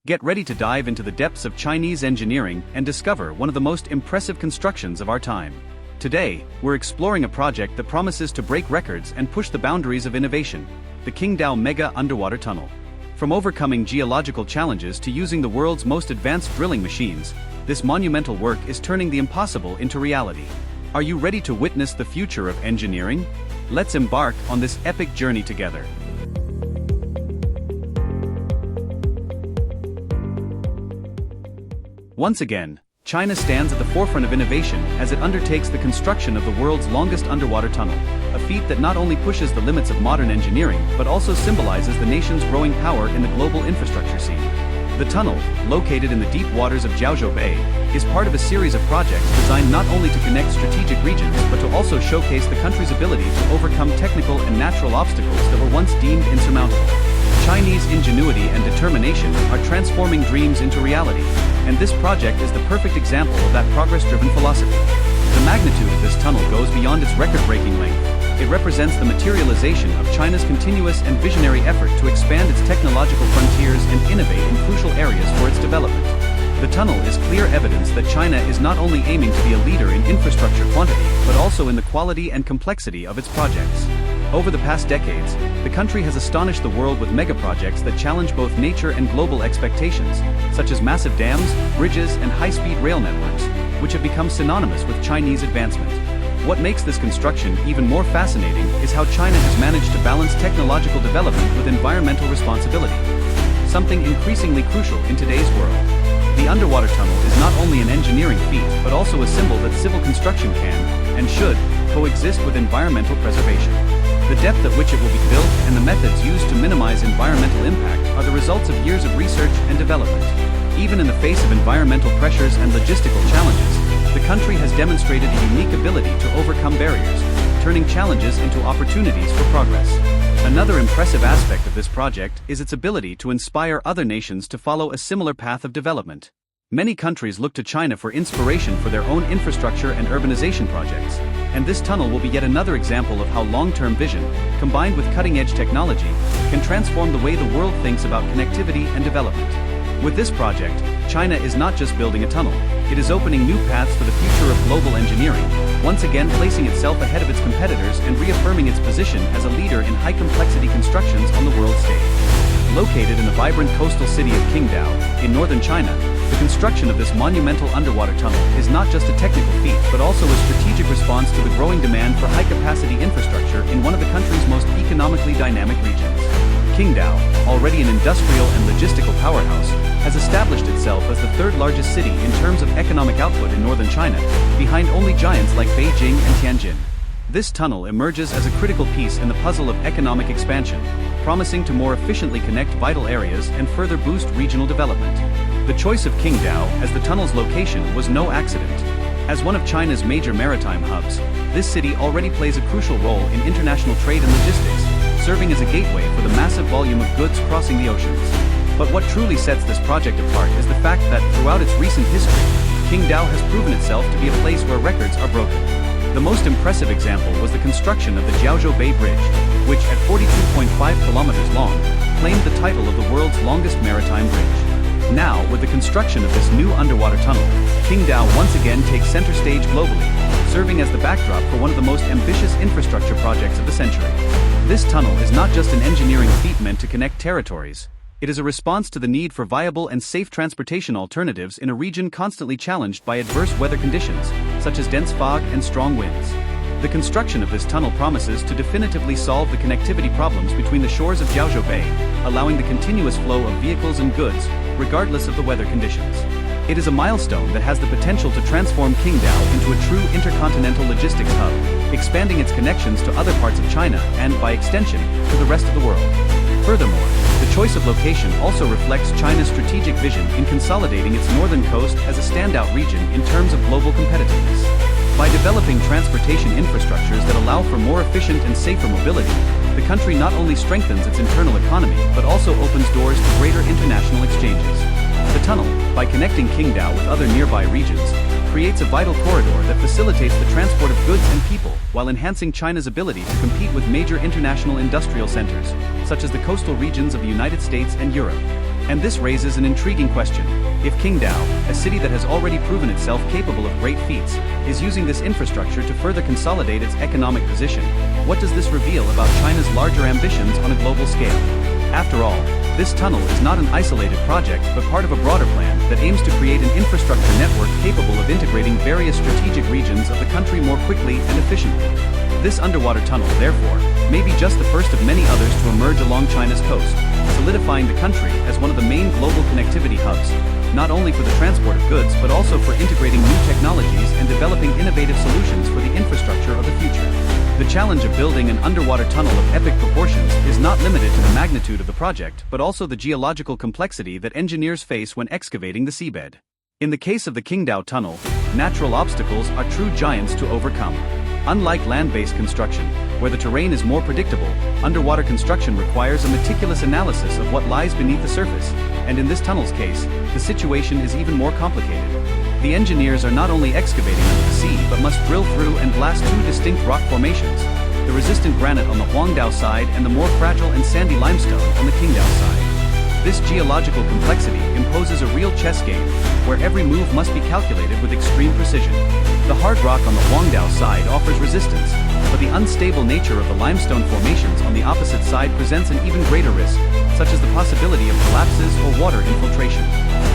Get ready to dive into the depths of Chinese engineering and discover one of the most impressive constructions of our time. Today, we're exploring a project that promises to break records and push the boundaries of innovation, the Kingdao Mega Underwater Tunnel. From overcoming geological challenges to using the world's most advanced drilling machines, this monumental work is turning the impossible into reality. Are you ready to witness the future of engineering? Let's embark on this epic journey together. Once again, China stands at the forefront of innovation as it undertakes the construction of the world's longest underwater tunnel, a feat that not only pushes the limits of modern engineering but also symbolizes the nation's growing power in the global infrastructure scene. The tunnel, located in the deep waters of Jiaozhou Bay, is part of a series of projects designed not only to connect strategic regions but to also showcase the country's ability to overcome technical and natural obstacles that were once deemed insurmountable. Chinese ingenuity and determination are transforming dreams into reality, and this project is the perfect example of that progress-driven philosophy. The magnitude of this tunnel goes beyond its record-breaking length. It represents the materialization of China's continuous and visionary effort to expand its technological frontiers and innovate in crucial areas for its development. The tunnel is clear evidence that China is not only aiming to be a leader in infrastructure quantity but also in the quality and complexity of its projects. Over the past decades, the country has astonished the world with megaprojects that challenge both nature and global expectations, such as massive dams, bridges, and high-speed rail networks, which have become synonymous with Chinese advancement. What makes this construction even more fascinating is how China has managed to balance technological development with environmental responsibility, something increasingly crucial in today's world. The underwater tunnel is not only an engineering feat but also a symbol that civil construction can, and should, coexist with environmental preservation. The depth at which it will be built and the methods used to minimize environmental impact are the results of years of research and development. Even in the face of environmental pressures and logistical challenges, the country has demonstrated a unique ability to overcome barriers, turning challenges into opportunities for progress. Another impressive aspect of this project is its ability to inspire other nations to follow a similar path of development. Many countries look to China for inspiration for their own infrastructure and urbanization projects, and this tunnel will be yet another example of how long-term vision, combined with cutting-edge technology, can transform the way the world thinks about connectivity and development. With this project, China is not just building a tunnel, it is opening new paths for the future of global engineering, once again placing itself ahead of its competitors and reaffirming its position as a leader in high-complexity constructions on the world stage. Located in the vibrant coastal city of Kingdao, in northern China, the construction of this monumental underwater tunnel is not just a technical feat but also a strategic response to the growing demand for high-capacity infrastructure in one of the country's most economically dynamic regions. Kingdao, already an industrial and logistical powerhouse, has established itself as the third-largest city in terms of economic output in northern China, behind only giants like Beijing and Tianjin. This tunnel emerges as a critical piece in the puzzle of economic expansion, promising to more efficiently connect vital areas and further boost regional development. The choice of Kingdao as the tunnel's location was no accident. As one of China's major maritime hubs, this city already plays a crucial role in international trade and logistics, serving as a gateway for the massive volume of goods crossing the oceans. But what truly sets this project apart is the fact that, throughout its recent history, Kingdao has proven itself to be a place where records are broken. The most impressive example was the construction of the Jiaozhou Bay Bridge, which, at 42.5 kilometers long, claimed the title of the world's longest maritime bridge. Now, with the construction of this new underwater tunnel, Kingdao once again takes center stage globally, serving as the backdrop for one of the most ambitious infrastructure projects of the century. This tunnel is not just an engineering feat meant to connect territories. It is a response to the need for viable and safe transportation alternatives in a region constantly challenged by adverse weather conditions, such as dense fog and strong winds. The construction of this tunnel promises to definitively solve the connectivity problems between the shores of Jiaozhou Bay, allowing the continuous flow of vehicles and goods, regardless of the weather conditions. It is a milestone that has the potential to transform Kingdao into a true intercontinental logistics hub, expanding its connections to other parts of China and, by extension, to the rest of the world. Furthermore, the choice of location also reflects China's strategic vision in consolidating its northern coast as a standout region in terms of global competitiveness. By developing transportation infrastructures that allow for more efficient and safer mobility, the country not only strengthens its internal economy but also opens doors to greater international exchanges. The tunnel, by connecting Kingdao with other nearby regions, creates a vital corridor that facilitates the transport of goods and people while enhancing China's ability to compete with major international industrial centers, such as the coastal regions of the United States and Europe. And this raises an intriguing question. If Kingdao, a city that has already proven itself capable of great feats, is using this infrastructure to further consolidate its economic position, what does this reveal about China's larger ambitions on a global scale? After all, this tunnel is not an isolated project but part of a broader plan that aims to create an infrastructure network capable of integrating various strategic regions of the country more quickly and efficiently. This underwater tunnel, therefore, may be just the first of many others to emerge along China's coast, solidifying the country as one of the main global connectivity hubs, not only for the transport of goods but also for integrating new technologies and developing innovative solutions for the infrastructure of the future. The challenge of building an underwater tunnel of epic proportions is not limited to the magnitude of the project but also the geological complexity that engineers face when excavating the seabed. In the case of the Kingdao tunnel, natural obstacles are true giants to overcome. Unlike land-based construction, where the terrain is more predictable, underwater construction requires a meticulous analysis of what lies beneath the surface, and in this tunnel's case, the situation is even more complicated. The engineers are not only excavating under the sea but must drill through and blast two distinct rock formations, the resistant granite on the Huangdao side and the more fragile and sandy limestone on the Kingdao side. This geological complexity imposes a real chess game, where every move must be calculated with extreme precision. The hard rock on the Huangdao side offers resistance, but the unstable nature of the limestone formations on the opposite side presents an even greater risk, such as the possibility of collapses or water infiltration.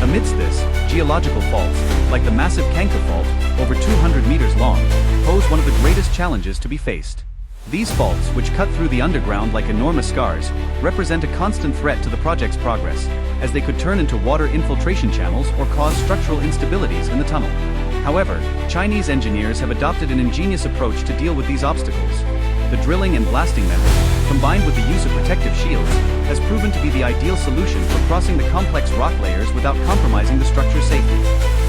Amidst this, geological faults, like the massive Kangka fault, over 200 meters long, pose one of the greatest challenges to be faced. These faults, which cut through the underground like enormous scars, represent a constant threat to the project's progress, as they could turn into water infiltration channels or cause structural instabilities in the tunnel. However, Chinese engineers have adopted an ingenious approach to deal with these obstacles. The drilling and blasting method, combined with the use of protective shields, has proven to be the ideal solution for crossing the complex rock layers without compromising the structure's safety.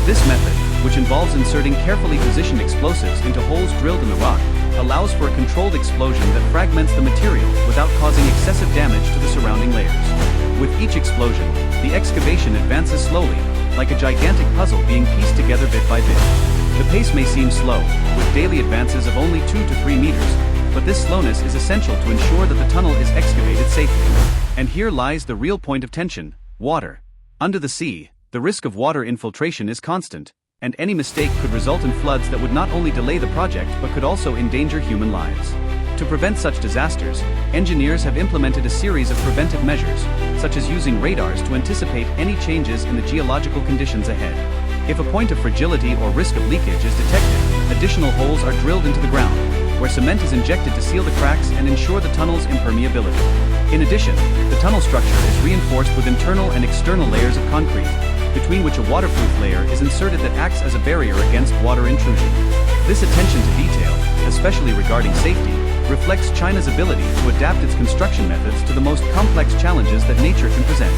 This method, which involves inserting carefully positioned explosives into holes drilled in the rock, allows for a controlled explosion that fragments the material without causing excessive damage to the surrounding layers. With each explosion, the excavation advances slowly, like a gigantic puzzle being pieced together bit by bit. The pace may seem slow, with daily advances of only 2 to 3 meters, but this slowness is essential to ensure that the tunnel is excavated safely. And here lies the real point of tension: water. Under the sea, the risk of water infiltration is constant, and any mistake could result in floods that would not only delay the project but could also endanger human lives. To prevent such disasters, engineers have implemented a series of preventive measures, such as using radars to anticipate any changes in the geological conditions ahead. If a point of fragility or risk of leakage is detected, additional holes are drilled into the ground, where cement is injected to seal the cracks and ensure the tunnel's impermeability. In addition, the tunnel structure is reinforced with internal and external layers of concrete, between which a waterproof layer is inserted that acts as a barrier against water intrusion. This attention to detail, especially regarding safety, reflects China's ability to adapt its construction methods to the most complex challenges that nature can present.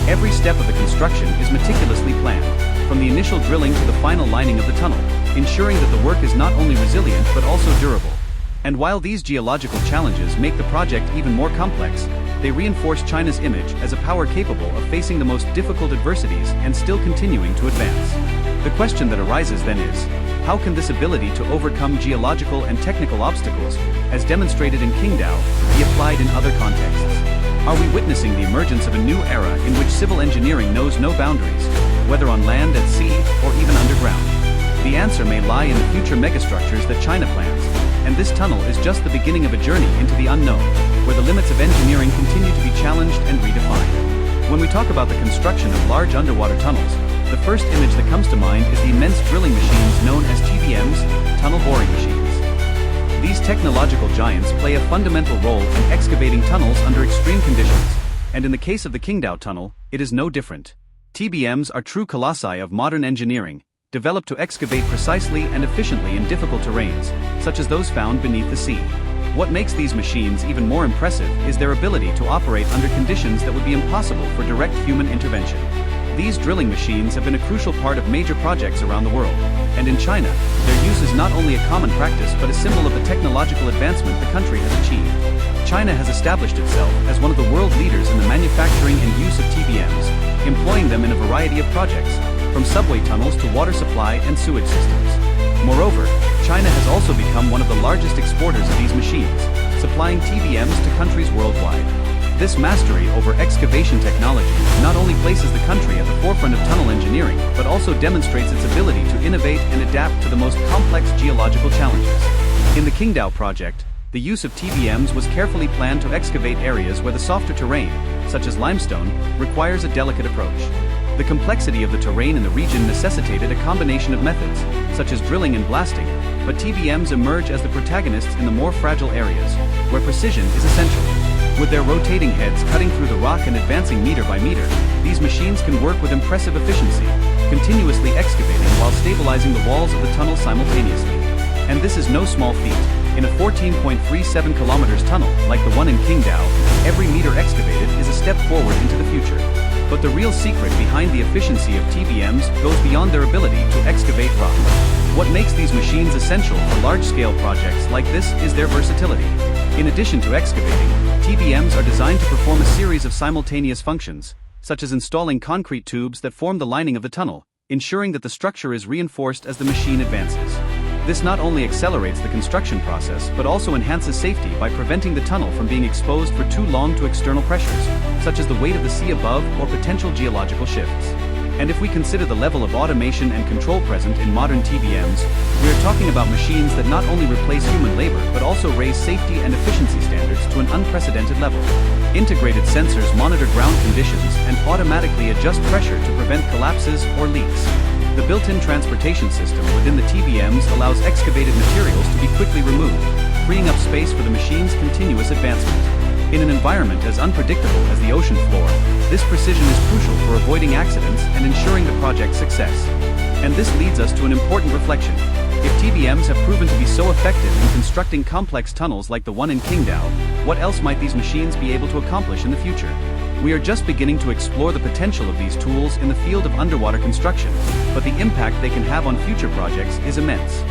Every step of the construction is meticulously planned, from the initial drilling to the final lining of the tunnel, ensuring that the work is not only resilient but also durable. And while these geological challenges make the project even more complex, they reinforce China's image as a power capable of facing the most difficult adversities and still continuing to advance. The question that arises then is, how can this ability to overcome geological and technical obstacles, as demonstrated in Kingdao, be applied in other contexts? Are we witnessing the emergence of a new era in which civil engineering knows no boundaries, whether on land, at sea, or even underground? The answer may lie in the future megastructures that China plans, and this tunnel is just the beginning of a journey into the unknown, where the limits of engineering continue to be challenged and redefined. When we talk about the construction of large underwater tunnels, the first image that comes to mind is the immense drilling machines known as TBMs, tunnel boring machines. These technological giants play a fundamental role in excavating tunnels under extreme conditions, and in the case of the Kingdao tunnel, it is no different. TBMs are true colossi of modern engineering, developed to excavate precisely and efficiently in difficult terrains, such as those found beneath the sea. What makes these machines even more impressive is their ability to operate under conditions that would be impossible for direct human intervention. These drilling machines have been a crucial part of major projects around the world, and in China, their use is not only a common practice but a symbol of the technological advancement the country has achieved. China has established itself as one of the world leaders in the manufacturing and use of TBMs, employing them in a variety of projects, from subway tunnels to water supply and sewage systems. Moreover, China has also become one of the largest exporters of these machines, supplying TBMs to countries worldwide. This mastery over excavation technology not only places the country at the forefront of tunnel engineering, but also demonstrates its ability to innovate and adapt to the most complex geological challenges. In the Kingdao project, the use of TBMs was carefully planned to excavate areas where the softer terrain, such as limestone, requires a delicate approach. The complexity of the terrain in the region necessitated a combination of methods, such as drilling and blasting, but TBMs emerge as the protagonists in the more fragile areas, where precision is essential. With their rotating heads cutting through the rock and advancing meter by meter, these machines can work with impressive efficiency, continuously excavating while stabilizing the walls of the tunnel simultaneously. And this is no small feat. In a 14.37 kilometers tunnel, like the one in Kingdao, every meter excavated is a step forward into the future. But the real secret behind the efficiency of TBMs goes beyond their ability to excavate rock. What makes these machines essential for large-scale projects like this is their versatility. In addition to excavating, TBMs are designed to perform a series of simultaneous functions, such as installing concrete tubes that form the lining of the tunnel, ensuring that the structure is reinforced as the machine advances. This not only accelerates the construction process but also enhances safety by preventing the tunnel from being exposed for too long to external pressures, such as the weight of the sea above or potential geological shifts. And if we consider the level of automation and control present in modern TBMs, we are talking about machines that not only replace human labor but also raise safety and efficiency standards to an unprecedented level. Integrated sensors monitor ground conditions and automatically adjust pressure to prevent collapses or leaks. The built-in transportation system within the TBMs allows excavated materials to be quickly removed, freeing up space for the machine's continuous advancement. In an environment as unpredictable as the ocean floor, this precision is crucial for avoiding accidents and ensuring the project's success. And this leads us to an important reflection. If TBMs have proven to be so effective in constructing complex tunnels like the one in Kingdao, what else might these machines be able to accomplish in the future? We are just beginning to explore the potential of these tools in the field of underwater construction, but the impact they can have on future projects is immense.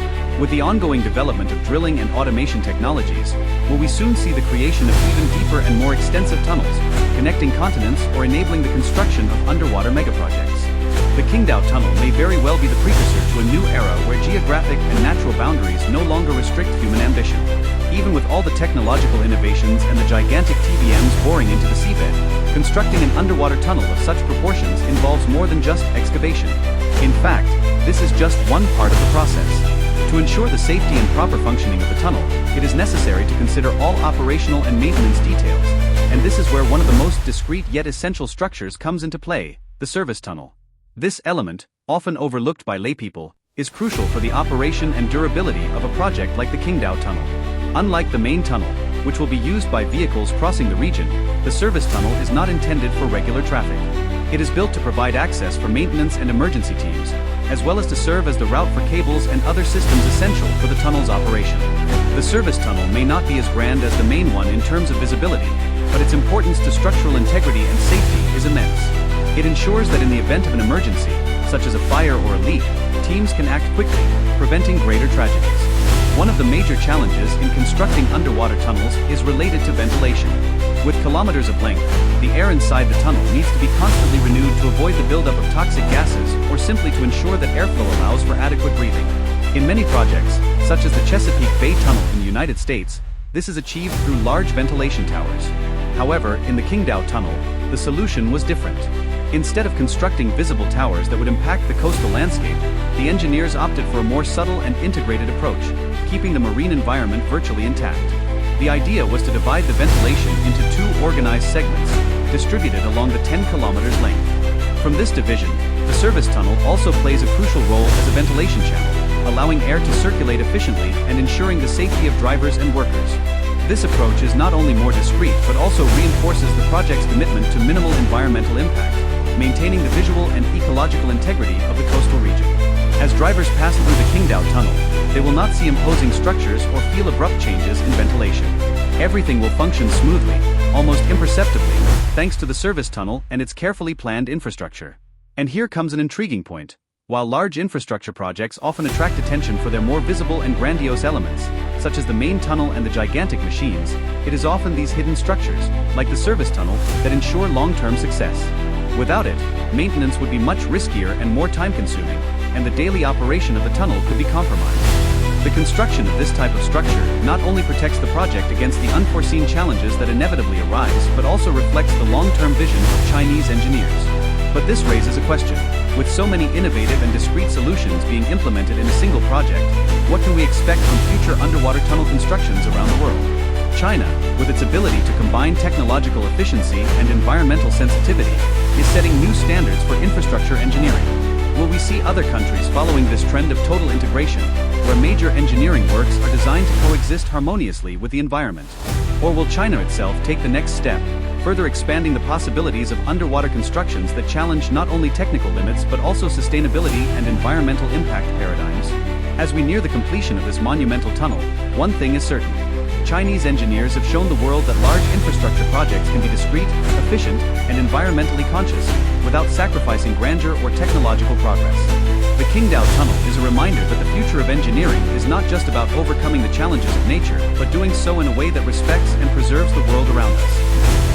With the ongoing development of drilling and automation technologies, will we soon see the creation of even deeper and more extensive tunnels, connecting continents or enabling the construction of underwater megaprojects? The Kingdao Tunnel may very well be the precursor to a new era where geographic and natural boundaries no longer restrict human ambition. Even with all the technological innovations and the gigantic TBMs boring into the seabed, constructing an underwater tunnel of such proportions involves more than just excavation. In fact, this is just one part of the process. To ensure the safety and proper functioning of the tunnel, it is necessary to consider all operational and maintenance details, and this is where one of the most discreet yet essential structures comes into play, the service tunnel. This element, often overlooked by laypeople, is crucial for the operation and durability of a project like the Kingdao Tunnel. Unlike the main tunnel, which will be used by vehicles crossing the region, the service tunnel is not intended for regular traffic. It is built to provide access for maintenance and emergency teams, as well as to serve as the route for cables and other systems essential for the tunnel's operation. The service tunnel may not be as grand as the main one in terms of visibility, but its importance to structural integrity and safety is immense. It ensures that in the event of an emergency, such as a fire or a leak, teams can act quickly, preventing greater tragedies. One of the major challenges in constructing underwater tunnels is related to ventilation. With kilometers of length, the air inside the tunnel needs to be constantly renewed to avoid the buildup of toxic gases or simply to ensure that airflow allows for adequate breathing. In many projects, such as the Chesapeake Bay Tunnel in the United States, this is achieved through large ventilation towers. However, in the Kingdao Tunnel, the solution was different. Instead of constructing visible towers that would impact the coastal landscape, the engineers opted for a more subtle and integrated approach, keeping the marine environment virtually intact. The idea was to divide the ventilation into two organized segments, distributed along the 10 kilometers length. From this division, the service tunnel also plays a crucial role as a ventilation channel, allowing air to circulate efficiently and ensuring the safety of drivers and workers. This approach is not only more discreet but also reinforces the project's commitment to minimal environmental impact, maintaining the visual and ecological integrity of the coastal region. As drivers pass through the Kingdao Tunnel, they will not see imposing structures or feel abrupt changes in ventilation. Everything will function smoothly, almost imperceptibly, thanks to the service tunnel and its carefully planned infrastructure. And here comes an intriguing point. While large infrastructure projects often attract attention for their more visible and grandiose elements, such as the main tunnel and the gigantic machines, it is often these hidden structures, like the service tunnel, that ensure long-term success. Without it, maintenance would be much riskier and more time-consuming, and the daily operation of the tunnel could be compromised. The construction of this type of structure not only protects the project against the unforeseen challenges that inevitably arise, but also reflects the long-term vision of Chinese engineers. But this raises a question. With so many innovative and discrete solutions being implemented in a single project, what can we expect from future underwater tunnel constructions around the world? China, with its ability to combine technological efficiency and environmental sensitivity, is setting new standards for infrastructure engineering. Will we see other countries following this trend of total integration, where major engineering works are designed to coexist harmoniously with the environment? Or will China itself take the next step, further expanding the possibilities of underwater constructions that challenge not only technical limits but also sustainability and environmental impact paradigms? As we near the completion of this monumental tunnel, one thing is certain. Chinese engineers have shown the world that large infrastructure projects can be discreet, efficient, and environmentally conscious, without sacrificing grandeur or technological progress. The Kingdao Tunnel is a reminder that the future of engineering is not just about overcoming the challenges of nature, but doing so in a way that respects and preserves the world around us.